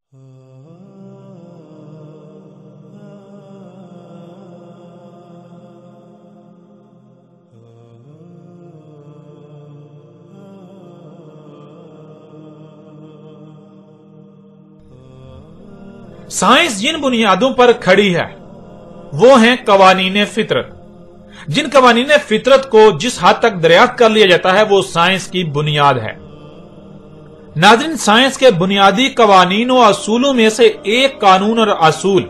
Science جن بنیادوں پر کھڑی ہے وہ ہیں قوانین فطرت. جن قوانین فطرت کو جس حد تک دریافت کر لیا جاتا ہے وہ سائنس کی بنیاد ہے. ناظرین، سائنس کے بنیادی قوانین و اصولوں میں سے ایک قانون اور اصول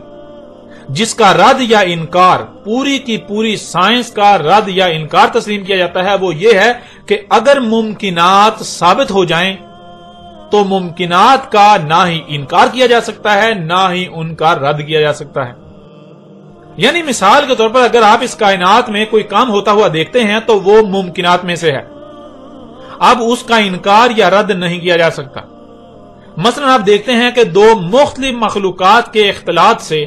جس کا رد یا انکار پوری کی پوری سائنس کا رد یا انکار تسلیم کیا جاتا ہے وہ یہ ہے کہ اگر ممکنات ثابت ہو جائیں تو ممکنات کا نہ ہی انکار کیا جا سکتا ہے نہ ہی ان کا رد کیا جا سکتا ہے. یعنی مثال کے طور پر اگر آپ اس کائنات میں کوئی کام ہوتا ہوا دیکھتے ہیں تو وہ ممکنات میں سے ہے. اب اس کا انکار یا رد نہیں کیا جا سکتا. مثلا آپ دیکھتے ہیں کہ دو مختلف مخلوقات کے اختلاط سے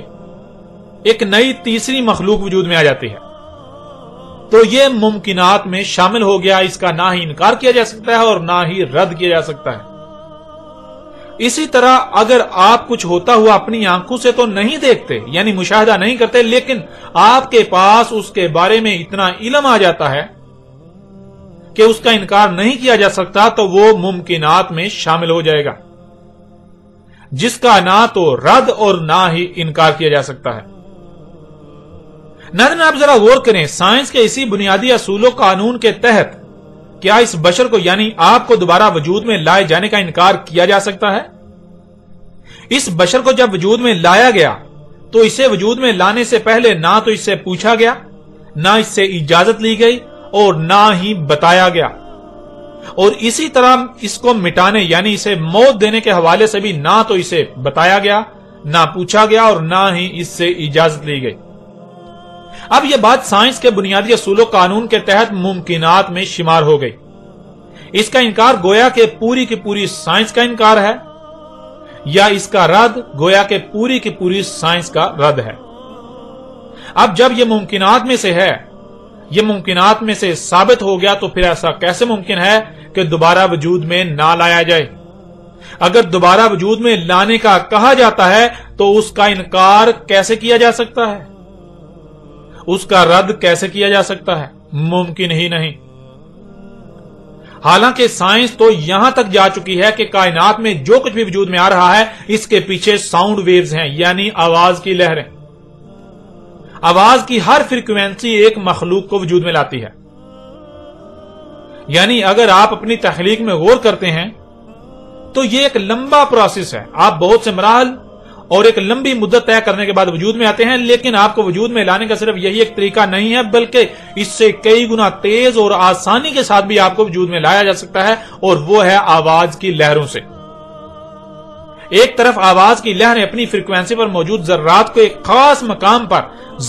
ایک نئی تیسری مخلوق وجود میں آ جاتی ہے تو یہ ممکنات میں شامل ہو گیا. اس کا نہ ہی انکار کیا جا سکتا ہے اور نہ ہی رد کیا جا سکتا ہے. اسی طرح اگر آپ کچھ ہوتا ہوا اپنی آنکھوں سے تو نہیں دیکھتے یعنی مشاہدہ نہیں کرتے لیکن آپ کے پاس اس کے بارے میں اتنا علم آ جاتا ہے کہ اس کا انکار نہیں کیا جا سکتا تو وہ ممکنات میں شامل ہو جائے گا جس کا نہ تو رد اور نہ ہی انکار کیا جا سکتا ہے. ناظرین، آپ ذرا غور کریں، سائنس کے اسی بنیادی اصول و قانون کے تحت کیا اس بشر کو یعنی آپ کو دوبارہ وجود میں لائے جانے کا انکار کیا جا سکتا ہے؟ اس بشر کو جب وجود میں لایا گیا تو اسے وجود میں لانے سے پہلے نہ تو اس سے پوچھا گیا نہ اس سے اجازت لی گئی اور نہ ہی بتایا گیا. اور اسی طرح اس کو مٹانے یعنی اسے موت دینے کے حوالے سے بھی نہ تو اسے بتایا گیا نہ پوچھا گیا اور نہ ہی اس سے اجازت لی گئی. اب یہ بات سائنس کے بنیادی اصول و قانون کے تحت ممکنات میں شمار ہو گئی. اس کا انکار گویا کہ پوری کی پوری سائنس کا انکار ہے یا اس کا رد گویا کہ پوری کی پوری سائنس کا رد ہے. اب جب یہ ممکنات میں سے ہے، یہ ممکنات میں سے ثابت ہو گیا تو پھر ایسا کیسے ممکن ہے کہ دوبارہ وجود میں نہ لایا جائے؟ اگر دوبارہ وجود میں لانے کا کہا جاتا ہے تو اس کا انکار کیسے کیا جا سکتا ہے؟ اس کا رد کیسے کیا جا سکتا ہے؟ ممکن ہی نہیں. حالانکہ سائنس تو یہاں تک جا چکی ہے کہ کائنات میں جو کچھ بھی وجود میں آ رہا ہے اس کے پیچھے ساؤنڈ ویوز ہیں یعنی آواز کی لہریں. آواز کی ہر فریکوینسی ایک مخلوق کو وجود میں لاتی ہے. یعنی اگر آپ اپنی تخلیق میں غور کرتے ہیں تو یہ ایک لمبا پروسیس ہے. آپ بہت سے مراحل اور ایک لمبی مدت طے کرنے کے بعد وجود میں آتے ہیں لیکن آپ کو وجود میں لانے کا صرف یہی ایک طریقہ نہیں ہے بلکہ اس سے کئی گنا تیز اور آسانی کے ساتھ بھی آپ کو وجود میں لایا جا سکتا ہے اور وہ ہے آواز کی لہروں سے. ایک طرف آواز کی لہریں اپنی فریکوینسی پر موجود ذرات کو ایک خاص مقام پر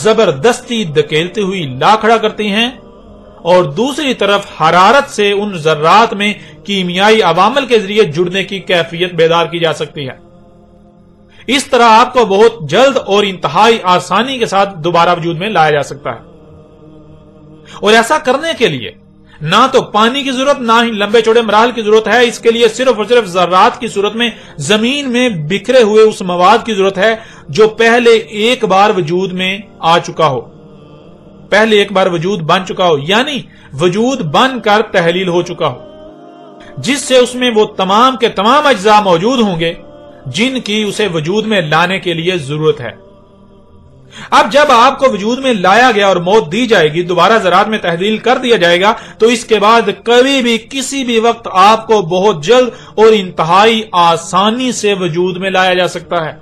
زبردستی دھکیلتی ہوئی لا کھڑا کرتی ہیں اور دوسری طرف حرارت سے ان ذرات میں کیمیائی عوامل کے ذریعے جڑنے کی کیفیت بیدار کی جا سکتی ہے. اس طرح آپ کو بہت جلد اور انتہائی آسانی کے ساتھ دوبارہ وجود میں لایا جا سکتا ہے. اور ایسا کرنے کے لیے نہ تو پانی کی ضرورت نہ ہی لمبے چوڑے مراحل کی ضرورت ہے. اس کے لیے صرف اور صرف ذرات کی صورت میں زمین میں بکھرے ہوئے اس مواد کی ضرورت ہے جو پہلے ایک بار وجود میں آ چکا ہو، پہلے ایک بار وجود بن چکا ہو یعنی وجود بن کر تحلیل ہو چکا ہو، جس سے اس میں وہ تمام کے تمام اجزاء موجود ہوں گے جن کی اسے وجود میں لانے کے لیے ضرورت ہے. اب جب آپ کو وجود میں لایا گیا اور موت دی جائے گی، دوبارہ ذرات میں تحلیل کر دیا جائے گا تو اس کے بعد کبھی بھی کسی بھی وقت آپ کو بہت جلد اور انتہائی آسانی سے وجود میں لایا جا سکتا ہے.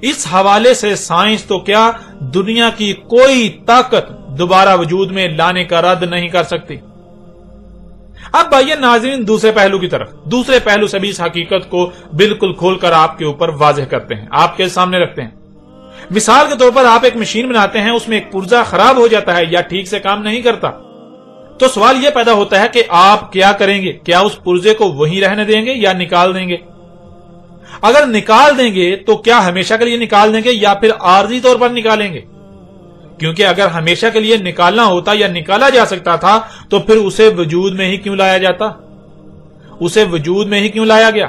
اس حوالے سے سائنس تو کیا دنیا کی کوئی طاقت دوبارہ وجود میں لانے کا رد نہیں کر سکتی. اب آئیے ناظرین دوسرے پہلو کی طرف. دوسرے پہلو سے بھی اس حقیقت کو بالکل کھول کر آپ کے اوپر واضح کرتے ہیں، آپ کے سامنے رکھتے ہیں. مثال کے طور پر آپ ایک مشین بناتے ہیں، اس میں ایک پرزہ خراب ہو جاتا ہے یا ٹھیک سے کام نہیں کرتا تو سوال یہ پیدا ہوتا ہے کہ آپ کیا کریں گے؟ کیا اس پرزے کو وہیں رہنے دیں گے یا نکال دیں گے؟ اگر نکال دیں گے تو کیا ہمیشہ کے لیے نکال دیں گے یا پھر عارضی طور پر نکالیں گے؟ کیونکہ اگر ہمیشہ کے لیے نکالنا ہوتا یا نکالا جا سکتا تھا تو پھر اسے وجود میں ہی کیوں لایا جاتا؟ اسے وجود میں ہی کیوں لایا گیا؟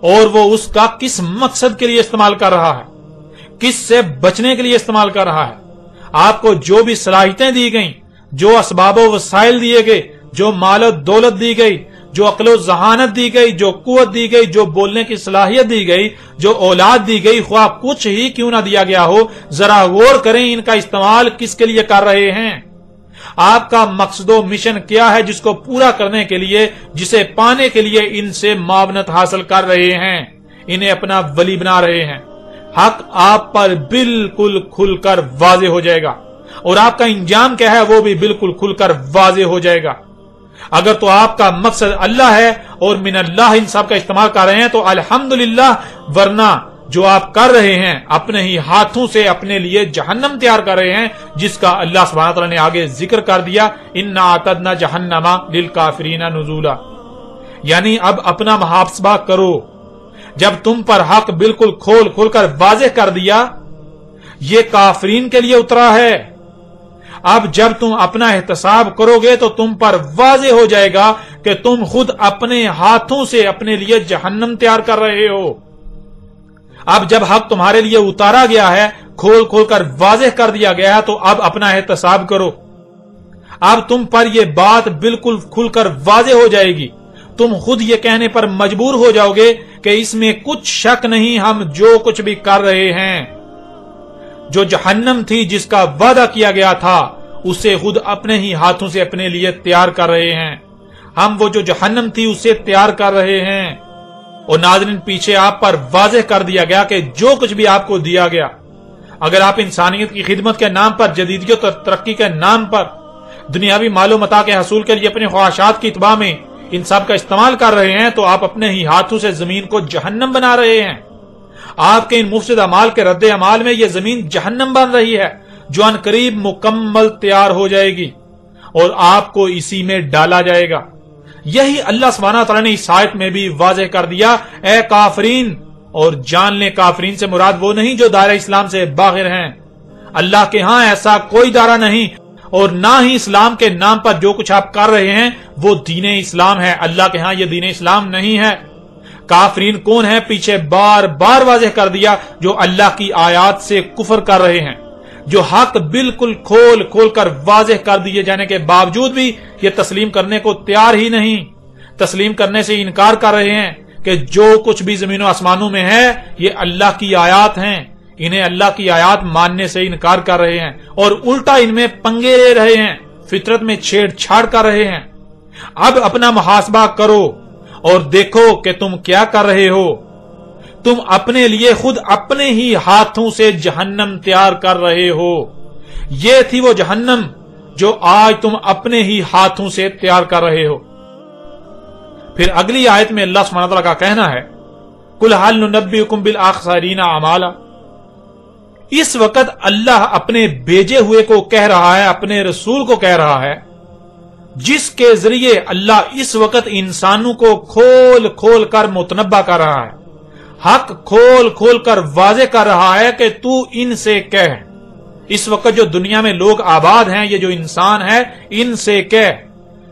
اور وہ اس کا کس مقصد کے لیے استعمال کر رہا ہے، کس سے بچنے کے لیے استعمال کر رہا ہے۔ آپ کو جو بھی صلاحیتیں دی گئیں، جو اسباب و وسائل دیے گئے، جو مال و دولت دی گئی، جو عقل و ذہانت دی گئی، جو قوت دی گئی، جو بولنے کی صلاحیت دی گئی، جو اولاد دی گئی، خواہ کچھ ہی کیوں نہ دیا گیا ہو، ذرا غور کریں ان کا استعمال کس کے لیے کر رہے ہیں۔ آپ کا مقصد و مشن کیا ہے جس کو پورا کرنے کے لیے، جسے پانے کے لیے ان سے معاونت حاصل کر رہے ہیں، انہیں اپنا ولی بنا رہے ہیں۔ حق آپ پر بالکل کھل کر واضح ہو جائے گا، اور آپ کا انجام کیا ہے وہ بھی بالکل کھل کر واضح ہو جائے گا۔ اگر تو آپ کا مقصد اللہ ہے اور من اللہ ان سب کا استعمال کر رہے ہیں تو الحمدللہ، ورنہ جو آپ کر رہے ہیں اپنے ہی ہاتھوں سے اپنے لیے جہنم تیار کر رہے ہیں، جس کا اللہ سبحانہ تعالیٰ نے آگے ذکر کر دیا، انا اعتدنا جہنم للکافرین نزولا۔ یعنی اب اپنا محاسبہ کرو، جب تم پر حق بالکل کھول کھول کر واضح کر دیا، یہ کافرین کے لیے اترا ہے۔ اب جب تم اپنا احتساب کرو گے تو تم پر واضح ہو جائے گا کہ تم خود اپنے ہاتھوں سے اپنے لیے جہنم تیار کر رہے ہو۔ اب جب حق تمہارے لیے اتارا گیا ہے، کھول کھول کر واضح کر دیا گیا ہے، تو اب اپنا احتساب کرو۔ اب تم پر یہ بات بالکل کھل کر واضح ہو جائے گی، تم خود یہ کہنے پر مجبور ہو جاؤ گے کہ اس میں کچھ شک نہیں، ہم جو کچھ بھی کر رہے ہیں، جو جہنم تھی جس کا وعدہ کیا گیا تھا، اسے خود اپنے ہی ہاتھوں سے اپنے لیے تیار کر رہے ہیں۔ ہم وہ جو جہنم تھی اسے تیار کر رہے ہیں۔ اور ناظرین، پیچھے آپ پر واضح کر دیا گیا کہ جو کچھ بھی آپ کو دیا گیا، اگر آپ انسانیت کی خدمت کے نام پر، جدیدیت اور ترقی کے نام پر، دنیاوی مال و متاع کے حصول کے لیے اپنی خواہشات کی اتباع میں ان سب کا استعمال کر رہے ہیں، تو آپ اپنے ہی ہاتھوں سے زمین کو جہنم بنا رہے ہیں۔ آپ کے ان مفسد اعمال کے رد عمال میں یہ زمین جہنم بن رہی ہے، جو ان قریب مکمل تیار ہو جائے گی اور آپ کو اسی میں ڈالا جائے گا۔ یہی اللہ سبحانہ تعالیٰ نے اس آیت میں بھی واضح کر دیا، اے کافرین، اور جان لیں کافرین سے مراد وہ نہیں جو دائرہ اسلام سے باہر ہیں۔ اللہ کے ہاں ایسا کوئی دائرہ نہیں، اور نہ ہی اسلام کے نام پر جو کچھ آپ کر رہے ہیں وہ دین اسلام ہے۔ اللہ کے ہاں یہ دین اسلام نہیں ہے۔ کافرین کون ہے؟ پیچھے بار بار واضح کر دیا، جو اللہ کی آیات سے کفر کر رہے ہیں، جو حق بالکل کھول کھول کر واضح کر دیے جانے کے باوجود بھی یہ تسلیم کرنے کو تیار ہی نہیں، تسلیم کرنے سے انکار کر رہے ہیں کہ جو کچھ بھی زمین و آسمانوں میں ہے یہ اللہ کی آیات ہیں۔ انہیں اللہ کی آیات ماننے سے انکار کر رہے ہیں اور الٹا ان میں پنگے لے رہے ہیں، فطرت میں چھیڑ چھاڑ کر رہے ہیں۔ اب اپنا محاسبہ کرو اور دیکھو کہ تم کیا کر رہے ہو۔ تم اپنے لیے خود اپنے ہی ہاتھوں سے جہنم تیار کر رہے ہو۔ یہ تھی وہ جہنم جو آج تم اپنے ہی ہاتھوں سے تیار کر رہے ہو۔ پھر اگلی آیت میں اللہ سبحانہ وتعالی کا کہنا ہے، قُلْ هَلْ نُنَبِّئُكُم بِالْأَخْسَرِينَ أَعْمَالًا۔ اس وقت اللہ اپنے بھیجے ہوئے کو کہہ رہا ہے، اپنے رسول کو کہہ رہا ہے، جس کے ذریعے اللہ اس وقت انسانوں کو کھول کھول کر متنبہ کر رہا ہے، حق کھول کھول کر واضح کر رہا ہے کہ تو ان سے کہہ۔ اس وقت جو دنیا میں لوگ آباد ہیں، یہ جو انسان ہے، ان سے کہہ،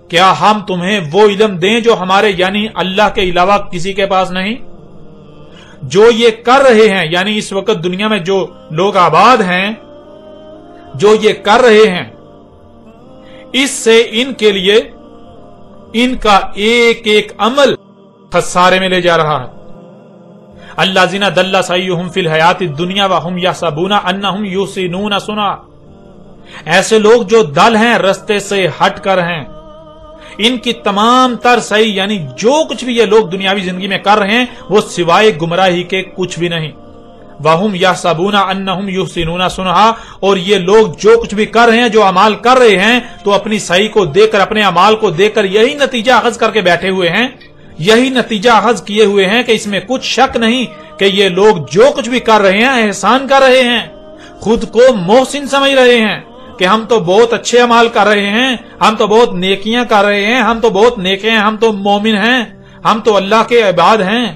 کیا ہم تمہیں وہ علم دیں جو ہمارے یعنی اللہ کے علاوہ کسی کے پاس نہیں؟ جو یہ کر رہے ہیں، یعنی اس وقت دنیا میں جو لوگ آباد ہیں، جو یہ کر رہے ہیں، اس سے ان کے لیے ان کا ایک ایک عمل خسارے میں لے جا رہا ہے۔ الذین ضل سعیہم فی الحیات الدنیا وہم یحسبون انہم یحسنون صنعا۔ ایسے لوگ جو دل ہیں، رستے سے ہٹ کر ہیں، ان کی تمام تر صحیح یعنی جو کچھ بھی یہ لوگ دنیاوی زندگی میں کر رہے ہیں وہ سوائے گمراہی کے کچھ بھی نہیں۔ وَهُمْ يَحْسَبُونَ أَنَّهُمْ يُحْسِنُونَ صُنْعًا، اور یہ لوگ جو کچھ بھی کر رہے ہیں، جو اعمال کر رہے ہیں، تو اپنی صحیح کو دیکھ کر، اپنے اعمال کو دیکھ کر یہی نتیجہ اخذ کر کے بیٹھے ہوئے ہیں، یہی نتیجہ اخذ کیے ہوئے ہیں کہ اس میں کچھ شک نہیں کہ یہ لوگ جو کچھ بھی کر رہے ہیں احسان کر رہے ہیں، خود کو محسن سمجھ رہے ہیں کہ ہم تو بہت اچھے اعمال کر رہے ہیں، ہم تو بہت نیکیاں کر رہے ہیں، ہم تو بہت نیک ہیں، ہم تو مومن ہیں، ہم تو اللہ کے عباد ہیں۔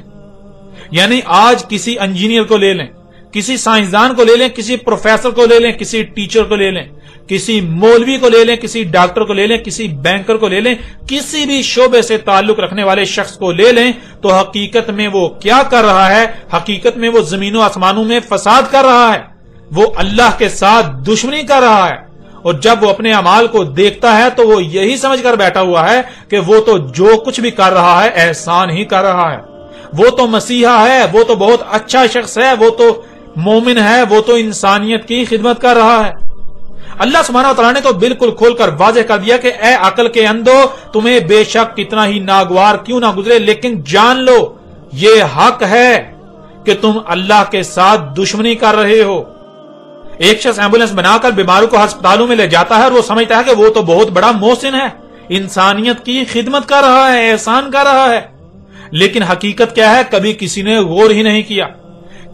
یعنی آج کسی انجینئر کو لے لیں، کسی سائنسدان کو لے لیں، کسی پروفیسر کو لے لیں، کسی ٹیچر کو لے لیں، کسی مولوی کو لے لیں، کسی ڈاکٹر کو لے لیں، کسی بینکر کو لے لیں، کسی بھی شعبے سے تعلق رکھنے والے شخص کو لے لیں، تو حقیقت میں وہ کیا کر رہا ہے؟ حقیقت میں وہ زمین و آسمانوں میں فساد کر رہا ہے، وہ اللہ کے ساتھ دشمنی کر رہا ہے۔ اور جب وہ اپنے اعمال کو دیکھتا ہے تو وہ یہی سمجھ کر بیٹھا ہوا ہے کہ وہ تو جو کچھ بھی کر رہا ہے احسان ہی کر رہا ہے، وہ تو مسیحا ہے، وہ تو بہت اچھا شخص ہے، وہ تو مومن ہے، وہ تو انسانیت کی خدمت کر رہا ہے۔ اللہ سبحانہ و تعالیٰ نے تو بالکل کھول کر واضح کر دیا کہ اے عقل کے اندھو، تمہیں بے شک کتنا ہی ناگوار کیوں نہ گزرے، لیکن جان لو یہ حق ہے کہ تم اللہ کے ساتھ دشمنی کر رہے ہو۔ ایک شخص ایمبولینس بنا کر بیماروں کو ہسپتالوں میں لے جاتا ہے اور وہ سمجھتا ہے کہ وہ تو بہت بڑا محسن ہے، انسانیت کی خدمت کر رہا ہے، احسان کر رہا ہے، لیکن حقیقت کیا ہے؟ کبھی کسی نے غور ہی نہیں کیا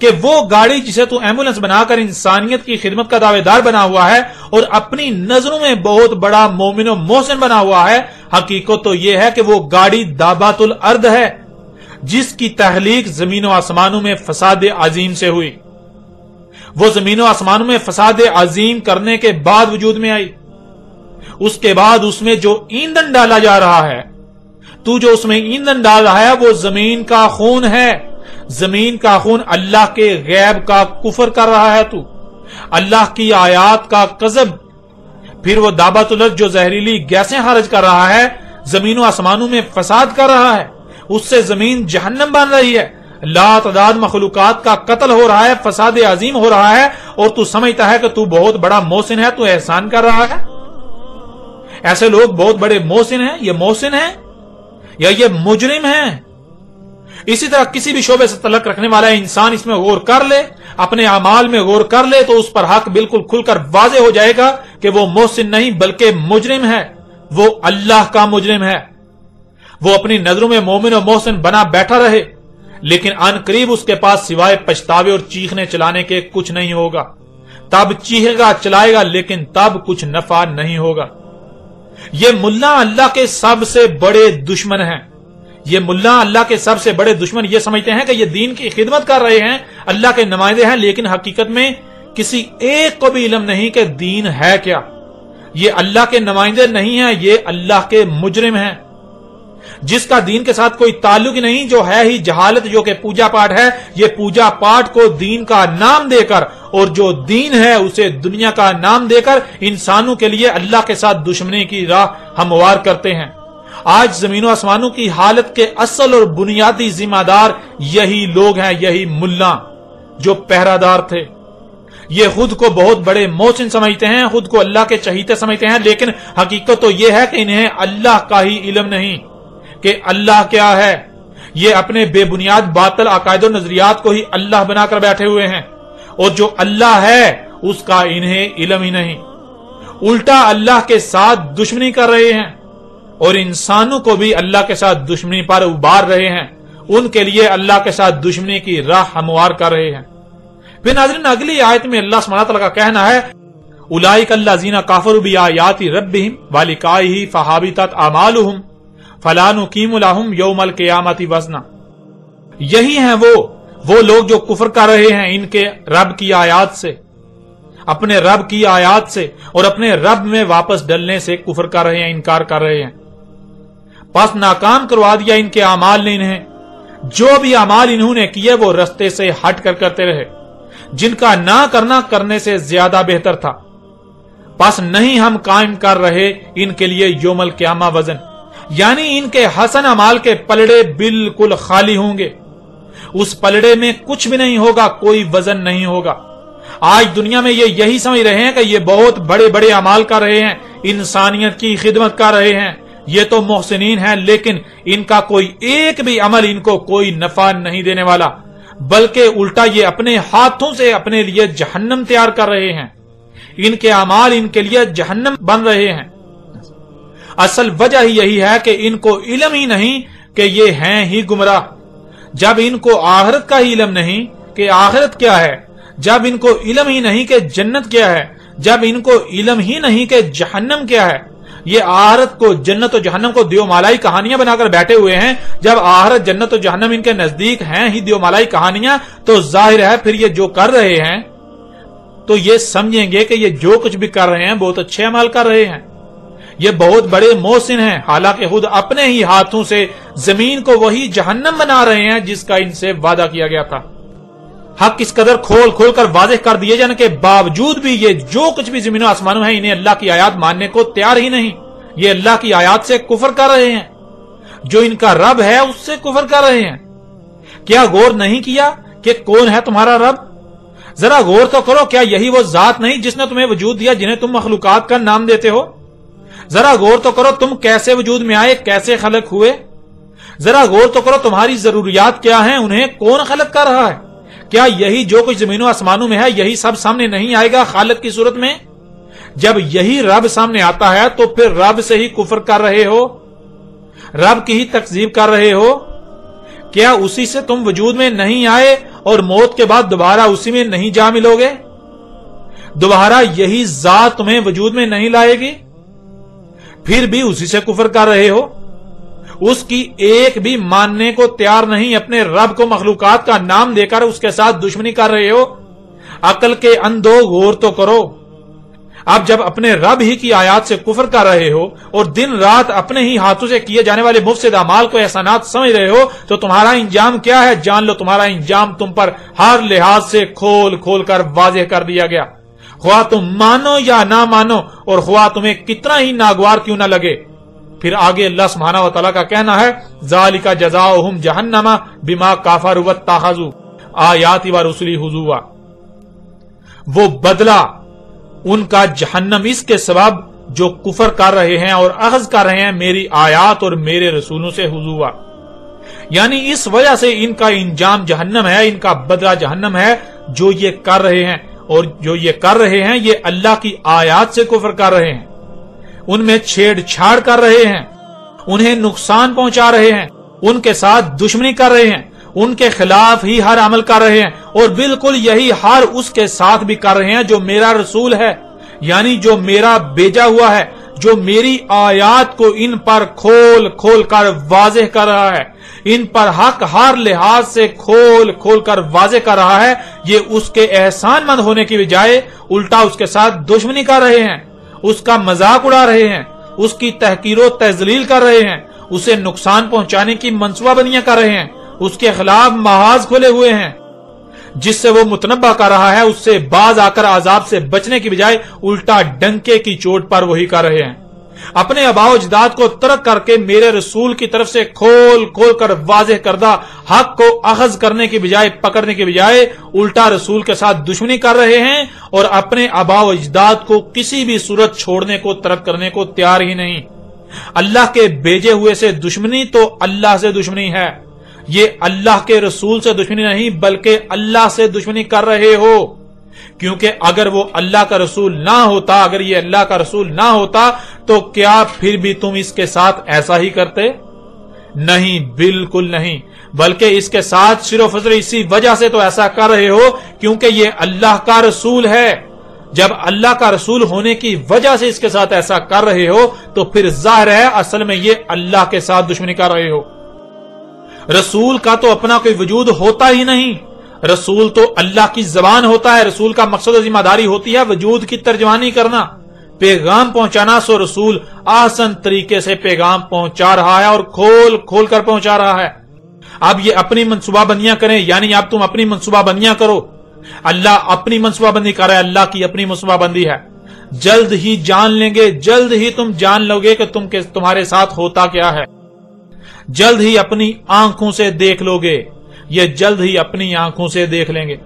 کہ وہ گاڑی جسے تو ایمبولینس بنا کر انسانیت کی خدمت کا دعوے دار بنا ہوا ہے اور اپنی نظروں میں بہت بڑا مومن و محسن بنا ہوا ہے، حقیقت تو یہ ہے کہ وہ گاڑی دابۃ الارض ہے، جس کی تخلیق زمین و آسمانوں میں فساد عظیم سے ہوئی۔ وہ زمین و آسمانوں میں فساد عظیم کرنے کے بعد وجود میں آئی۔ اس کے بعد اس میں جو ایندھن ڈالا جا رہا ہے، تو جو اس میں ایندھن ڈال رہا ہے وہ زمین کا خون ہے، زمین کا خون، اللہ کے غیب کا کفر کر رہا ہے، تو اللہ کی آیات کا کذب، پھر وہ دابۃ الارض جو زہریلی گیسیں خارج کر رہا ہے، زمین و آسمانوں میں فساد کر رہا ہے، اس سے زمین جہنم بن رہی ہے، لا تعداد مخلوقات کا قتل ہو رہا ہے، فساد عظیم ہو رہا ہے، اور تو سمجھتا ہے کہ تو بہت بڑا محسن ہے، تو احسان کر رہا ہے۔ ایسے لوگ بہت بڑے محسن ہیں، یہ محسن ہیں یا یہ مجرم ہیں؟ اسی طرح کسی بھی شعبے سے تعلق رکھنے والا انسان اس میں غور کر لے، اپنے اعمال میں غور کر لے، تو اس پر حق بالکل کھل کر واضح ہو جائے گا کہ وہ محسن نہیں بلکہ مجرم ہے، وہ اللہ کا مجرم ہے۔ وہ اپنی نظروں میں مومن و محسن بنا بیٹھا رہے، لیکن ان قریب اس کے پاس سوائے پچھتاوے اور چیخنے چلانے کے کچھ نہیں ہوگا۔ تب چیخے گا، چلائے گا، لیکن تب کچھ نفع نہیں ہوگا۔ یہ ملا اللہ کے سب سے بڑے دشمن ہیں، یہ ملا اللہ کے سب سے بڑے دشمن یہ سمجھتے ہیں کہ یہ دین کی خدمت کر رہے ہیں، اللہ کے نمائندے ہیں، لیکن حقیقت میں کسی ایک کو بھی علم نہیں کہ دین ہے کیا۔ یہ اللہ کے نمائندے نہیں ہیں، یہ اللہ کے مجرم ہیں، جس کا دین کے ساتھ کوئی تعلق ہی نہیں، جو ہے ہی جہالت، جو کہ پوجا پاٹ ہے، یہ پوجا پاٹ کو دین کا نام دے کر، اور جو دین ہے اسے دنیا کا نام دے کر انسانوں کے لیے اللہ کے ساتھ دشمنی کی راہ ہموار کرتے ہیں۔ آج زمین و آسمانوں کی حالت کے اصل اور بنیادی ذمہ دار یہی لوگ ہیں، یہی ملا جو پہرہ دار تھے۔ یہ خود کو بہت بڑے محسن سمجھتے ہیں، خود کو اللہ کے چہیتے سمجھتے ہیں، لیکن حقیقت تو یہ ہے کہ انہیں اللہ کا ہی علم نہیں کہ اللہ کیا ہے۔ یہ اپنے بے بنیاد باطل عقائد و نظریات کو ہی اللہ بنا کر بیٹھے ہوئے ہیں، اور جو اللہ ہے اس کا انہیں علم ہی نہیں، الٹا اللہ کے ساتھ دشمنی کر رہے ہیں، اور انسانوں کو بھی اللہ کے ساتھ دشمنی پر ابھار رہے ہیں، ان کے لیے اللہ کے ساتھ دشمنی کی راہ ہموار کر رہے ہیں۔ پھر ناظرین اگلی آیت میں اللہ سبحانہ وتعالی کا کہنا ہے، اولئک الذین کفروا بآیات ربہم ولقائہ فحبطت اعمالہم فلا نقیم لہم یوم القیامۃ وزنا۔ یہی ہیں وہ لوگ جو کفر کر رہے ہیں ان کے رب کی آیات سے، اپنے رب کی آیات سے، اور اپنے رب میں واپس ڈلنے سے کفر کر رہے ہیں، انکار کر رہے ہیں، پس ناکام کروا دیا ان کے اعمال نے انہیں۔ جو بھی اعمال انہوں نے کیے وہ رستے سے ہٹ کر کرتے رہے، جن کا نہ کرنا کرنے سے زیادہ بہتر تھا، پس نہیں ہم قائم کر رہے ان کے لیے یوم القیامہ وزن، یعنی ان کے حسن اعمال کے پلڑے بالکل خالی ہوں گے، اس پلڑے میں کچھ بھی نہیں ہوگا، کوئی وزن نہیں ہوگا۔ آج دنیا میں یہ یہی سمجھ رہے ہیں کہ یہ بہت بڑے بڑے اعمال کر رہے ہیں، انسانیت کی خدمت کر رہے ہیں، یہ تو محسنین ہیں، لیکن ان کا کوئی ایک بھی عمل ان کو کوئی نفع نہیں دینے والا، بلکہ الٹا یہ اپنے ہاتھوں سے اپنے لیے جہنم تیار کر رہے ہیں، ان کے اعمال ان کے لیے جہنم بن رہے ہیں۔ اصل وجہ ہی یہی ہے کہ ان کو علم ہی نہیں کہ یہ ہیں ہی گمراہ۔ جب ان کو آخرت کا ہی علم نہیں کہ آخرت کیا ہے، جب ان کو علم ہی نہیں کہ جنت کیا ہے، جب ان کو علم ہی نہیں کہ جہنم کیا ہے، یہ آخرت کو، جنت و جہنم کو دیو مالائی کہانیاں بنا کر بیٹھے ہوئے ہیں۔ جب آخرت، جنت و جہنم ان کے نزدیک ہیں ہی دیو مالائی کہانیاں، تو ظاہر ہے پھر یہ جو کر رہے ہیں تو یہ سمجھیں گے کہ یہ جو کچھ بھی کر رہے ہیں بہت اچھے عمل کر رہے ہیں، یہ بہت بڑے محسن ہیں، حالانکہ خود اپنے ہی ہاتھوں سے زمین کو وہی جہنم بنا رہے ہیں جس کا ان سے وعدہ کیا گیا تھا۔ حق اس قدر کھول کھول کر واضح کر دیے جانے کے باوجود بھی یہ جو کچھ بھی زمین و آسمانوں ہے انہیں اللہ کی آیات ماننے کو تیار ہی نہیں، یہ اللہ کی آیات سے کفر کر رہے ہیں، جو ان کا رب ہے اس سے کفر کر رہے ہیں۔ کیا غور نہیں کیا کہ کون ہے تمہارا رب؟ ذرا غور تو کرو، کیا یہی وہ ذات نہیں جس نے تمہیں وجود دیا جنہیں تم مخلوقات کا نام دیتے ہو؟ ذرا غور تو کرو تم کیسے وجود میں آئے، کیسے خلق ہوئے؟ ذرا غور تو کرو تمہاری ضروریات کیا ہیں، انہیں کون خلق کر رہا ہے؟ کیا یہی جو کچھ زمین و آسمانوں میں ہے یہی سب سامنے نہیں آئے گا خالق کی صورت میں؟ جب یہی رب سامنے آتا ہے تو پھر رب سے ہی کفر کر رہے ہو، رب کی ہی تکذیب کر رہے ہو۔ کیا اسی سے تم وجود میں نہیں آئے اور موت کے بعد دوبارہ اسی میں نہیں جا ملو گے؟ دوبارہ یہی ذات تمہیں وجود میں نہیں لائے گی؟ پھر بھی اسی سے کفر کر رہے ہو، اس کی ایک بھی ماننے کو تیار نہیں، اپنے رب کو مخلوقات کا نام دے کر اس کے ساتھ دشمنی کر رہے ہو۔ عقل کے اندھو غور تو کرو، اب جب اپنے رب ہی کی آیات سے کفر کر رہے ہو اور دن رات اپنے ہی ہاتھوں سے کیے جانے والے مفسد اعمال کو احسانات سمجھ رہے ہو تو تمہارا انجام کیا ہے؟ جان لو تمہارا انجام تم پر ہر لحاظ سے کھول کھول کر واضح کر دیا گیا، خواہ تم مانو یا نہ مانو اور خواہ تمہیں کتنا ہی ناگوار کیوں نہ لگے۔ پھر آگے اللہ سبحانہ و تعالیٰ کا کہنا ہے ذالک جزاؤہم جہنم بما کفروا واتخذوا آیاتی ورسلی ہزوا، وہ بدلہ ان کا جہنم اس کے سبب جو کفر کر رہے ہیں اور اخذ کر رہے ہیں میری آیات اور میرے رسولوں سے ہزوا، یعنی اس وجہ سے ان کا انجام جہنم ہے، ان کا بدلہ جہنم ہے جو یہ کر رہے ہیں، اور جو یہ کر رہے ہیں یہ اللہ کی آیات سے کفر کر رہے ہیں، ان میں چھیڑ چھاڑ کر رہے ہیں، انہیں نقصان پہنچا رہے ہیں، ان کے ساتھ دشمنی کر رہے ہیں، ان کے خلاف ہی ہر عمل کر رہے ہیں، اور بالکل یہی ہر اس کے ساتھ بھی کر رہے ہیں جو میرا رسول ہے، یعنی جو میرا بھیجا ہوا ہے، جو میری آیات کو ان پر کھول کھول کر واضح کر رہا ہے، ان پر حق ہر لحاظ سے کھول کھول کر واضح کر رہا ہے، یہ اس کے احسان مند ہونے کی بجائے الٹا اس کے ساتھ دشمنی کر رہے ہیں، اس کا مذاق اڑا رہے ہیں، اس کی تحقیر و تذلیل کر رہے ہیں، اسے نقصان پہنچانے کی منصوبہ بندیاں کر رہے ہیں، اس کے خلاف محاذ کھلے ہوئے ہیں، جس سے وہ متنبہ کر رہا ہے اس سے باز آ کر عذاب سے بچنے کی بجائے الٹا ڈنکے کی چوٹ پر وہی کر رہے ہیں، اپنے آباء و اجداد کو ترک کر کے میرے رسول کی طرف سے کھول کھول کر واضح کردہ حق کو اخذ کرنے کی بجائے پکڑنے کی بجائے الٹا رسول کے ساتھ دشمنی کر رہے ہیں اور اپنے آباء و اجداد کو کسی بھی صورت چھوڑنے کو ترک کرنے کو تیار ہی نہیں۔ اللہ کے بھیجے ہوئے سے دشمنی تو اللہ سے دشمنی ہے، یہ اللہ کے رسول سے دشمنی نہیں بلکہ اللہ سے دشمنی کر رہے ہو، کیونکہ اگر وہ اللہ کا رسول نہ ہوتا، اگر یہ اللہ کا رسول نہ ہوتا تو کیا پھر بھی تم اس کے ساتھ ایسا ہی کرتے؟ نہیں، بالکل نہیں، بلکہ اس کے ساتھ صرف اسی وجہ سے تو ایسا کر رہے ہو کیونکہ یہ اللہ کا رسول ہے۔ جب اللہ کا رسول ہونے کی وجہ سے اس کے ساتھ ایسا کر رہے ہو تو پھر ظاہر ہے اصل میں یہ اللہ کے ساتھ دشمنی کر رہے ہو۔ رسول کا تو اپنا کوئی وجود ہوتا ہی نہیں، رسول تو اللہ کی زبان ہوتا ہے، رسول کا مقصد و ذمہ داری ہوتی ہے وجود کی ترجمانی کرنا، پیغام پہنچانا، سو رسول آسان طریقے سے پیغام پہنچا رہا ہے اور کھول کھول کر پہنچا رہا ہے۔ اب یہ اپنی منصوبہ بندیاں کریں، یعنی اب تم اپنی منصوبہ بندیاں کرو، اللہ اپنی منصوبہ بندی کر رہا ہے، اللہ کی اپنی منصوبہ بندی ہے، جلد ہی جان لیں گے، جلد ہی تم جان لو گے کہ تمہارے ساتھ ہوتا کیا ہے، جلد ہی اپنی آنکھوں سے دیکھ لو گے، یہ جلد ہی اپنی آنکھوں سے دیکھ لیں گے۔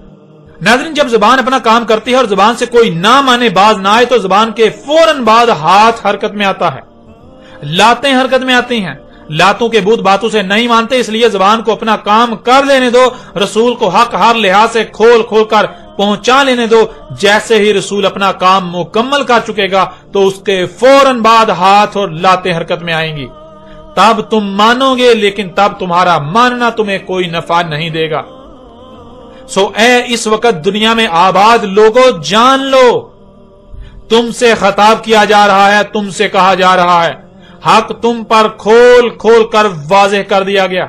ناظرین، جب زبان اپنا کام کرتی ہے اور زبان سے کوئی نہ مانے باز نہ آئے تو زبان کے فوراً بعد ہاتھ حرکت میں آتا ہے، لاتیں حرکت میں آتی ہیں، لاتوں کے بت باتوں سے نہیں مانتے، اس لیے زبان کو اپنا کام کر لینے دو، رسول کو حق ہر لحاظ سے کھول کھول کر پہنچا لینے دو، جیسے ہی رسول اپنا کام مکمل کر چکے گا تو اس کے فوراً بعد ہاتھ اور لاتیں حرکت میں آئیں گی، تب تم مانو گے، لیکن تب تمہارا ماننا تمہیں کوئی نفع نہیں دے گا۔ سو اے اس وقت دنیا میں آباد لوگوں، جان لو تم سے خطاب کیا جا رہا ہے، تم سے کہا جا رہا ہے، حق تم پر کھول کھول کر واضح کر دیا گیا،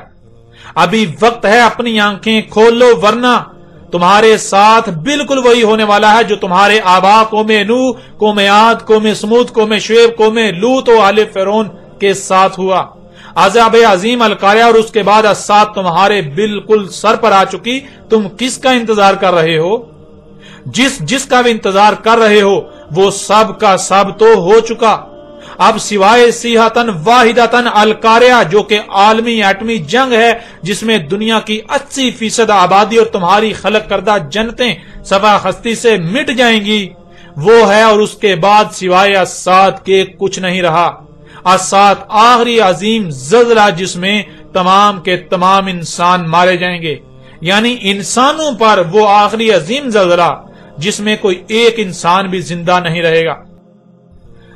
ابھی وقت ہے اپنی آنکھیں کھول لو ورنہ تمہارے ساتھ بالکل وہی ہونے والا ہے جو تمہارے آبا قوم نوح، قوم عاد، قوم سمود، قوم شعیب، قوم لوط و آل فرعون کے ساتھ ہوا۔ عذاب عظیم القاریہ اور اس کے بعد الساعۃ تمہارے بالکل سر پر آ چکی، تم کس کا انتظار کر رہے ہو؟ جس کا بھی انتظار کر رہے ہو وہ سب کا سب تو ہو چکا، اب سوائے صیحۃ واحدۃ القاریہ جو کہ عالمی ایٹمی جنگ ہے جس میں دنیا کی 80% آبادی اور تمہاری خلق کردہ جنتیں صفا خستی سے مٹ جائیں گی، وہ ہے، اور اس کے بعد سوائے الساعۃ کے کچھ نہیں رہا۔ الساعۃ آخری عظیم زلزلہ جس میں تمام کے تمام انسان مارے جائیں گے، یعنی انسانوں پر وہ آخری عظیم زلزلہ جس میں کوئی ایک انسان بھی زندہ نہیں رہے گا۔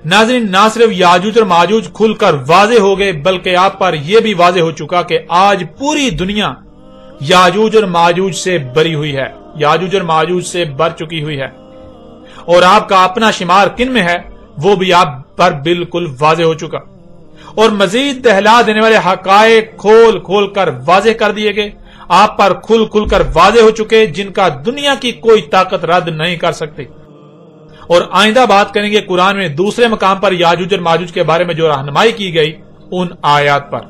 ناظرین، نہ صرف یاجوج اور ماجوج کھل کر واضح ہو گئے بلکہ آپ پر یہ بھی واضح ہو چکا کہ آج پوری دنیا یاجوج اور ماجوج سے بری ہوئی ہے، یاجوج اور ماجوج سے بر چکی ہوئی ہے، اور آپ کا اپنا شمار کن میں ہے وہ بھی آپ پر بالکل واضح ہو چکا، اور مزید دہلا دینے والے حقائق کھول کھول کر واضح کر دیے گئے، آپ پر کھل کھل کر واضح ہو چکے جن کا دنیا کی کوئی طاقت رد نہیں کر سکتی۔ اور آئندہ بات کریں گے قرآن میں دوسرے مقام پر یاجوج اور ماجوج کے بارے میں جو رہنمائی کی گئی ان آیات پر۔